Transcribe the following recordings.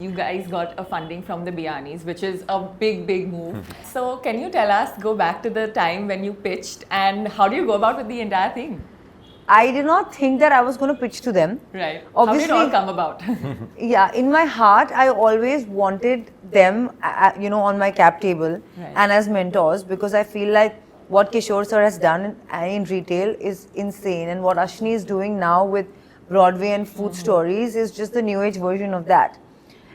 you guys got a funding from the Biyanis, which is a big move. So can you tell us, go back to the time when you pitched, and how do you go about with the entire thing? I did not think that I was going to pitch to them. Right. Obviously, how did it all come about? Yeah, in my heart, I always wanted them, on my cap table and as mentors, because I feel like what Kishore sir has done in retail is insane, and what Ashni is doing now with Broadway and food stories is just the new age version of that.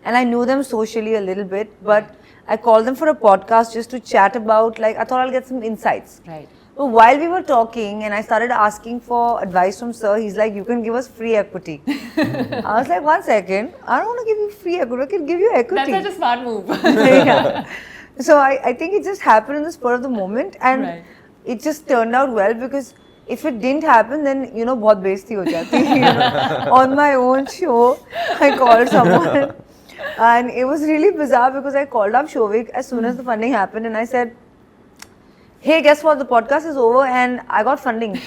And I knew them socially a little bit, but I called them for a podcast just to chat about, like, I thought I'll get some insights. Right. But while we were talking and I started asking for advice from sir, he's like, you can give us free equity. I was like, 1 second, I don't want to give you free equity, I can give you equity. That's such a smart move. Yeah. So I think it just happened in the spur of the moment, and it just turned out well, because if it didn't happen, then, बहुत बेइज्जती हो जाती. On my own show, I called someone, and it was really bizarre because I called up Shovik as soon as the funding happened, and I said, hey, guess what, the podcast is over and I got funding.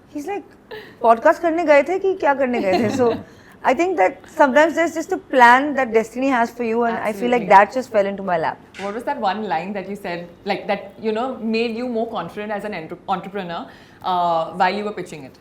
He's like, podcast करने गए थे कि क्या करने गए थे? So I think that sometimes there's just a plan that destiny has for you, and I feel like that just fell into my lap. What was that one line that you said, like that, made you more confident as an entrepreneur while you were pitching it?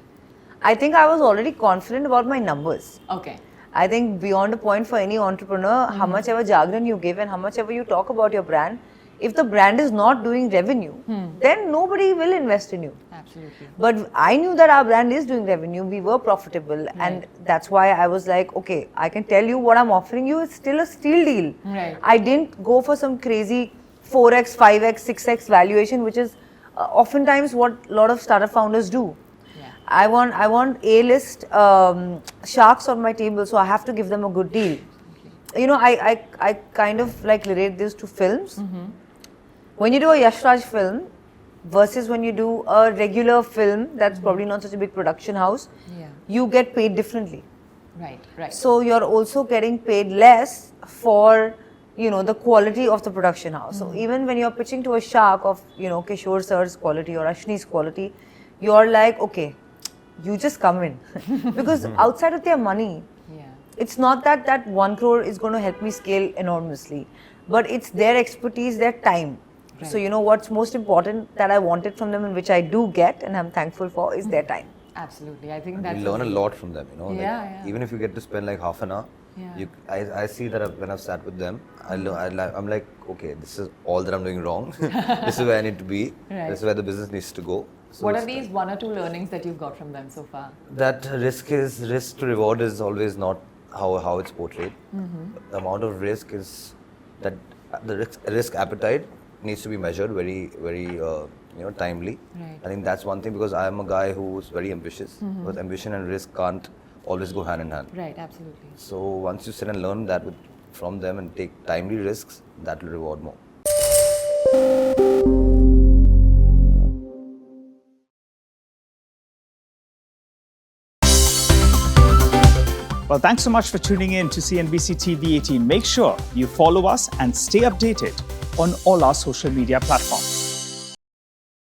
I think I was already confident about my numbers. Okay. I think beyond a point for any entrepreneur, how much ever jargon you give and how much ever you talk about your brand, if the brand is not doing revenue, then nobody will invest in you. Absolutely. But I knew that our brand is doing revenue, we were profitable, and that's why I was like, okay, I can tell you what I'm offering you is still a steal deal. Right. I didn't go for some crazy 4x, 5x, 6x valuation, which is oftentimes what a lot of startup founders do. Yeah. I want A-list sharks on my table, so I have to give them a good deal. Okay. I kind of like relate this to films. When you do a Yash Raj film versus when you do a regular film that's probably not such a big production house, you get paid differently. Right. So you're also getting paid less for, the quality of the production house. So even when you're pitching to a shark of, Kishore sir's quality or Ashni's quality, you're like, okay, you just come in. Because outside of their money, it's not that 1 crore is going to help me scale enormously, but it's their expertise, their time. Right. So what's most important that I wanted from them, and which I do get and I'm thankful for, is their time. Absolutely. I think that's... You learn a lot from them, Yeah. Even if you get to spend like half an hour, I see that when I've sat with them, I'm like, okay, this is all that I'm doing wrong. This is where I need to be. Right. This is where the business needs to go. So what are these 1 or 2 learnings that you've got from them so far? That risk to reward is always not how it's portrayed. The amount of risk is that the risk appetite needs to be measured very timely. Right. I think that's one thing, because I am a guy who's very ambitious. Because ambition and risk can't always go hand in hand. Right, absolutely. So once you sit and learn that from them and take timely risks, that will reward more. Well, thanks so much for tuning in to CNBC-TV18. Make sure you follow us and stay updated on all our social media platforms.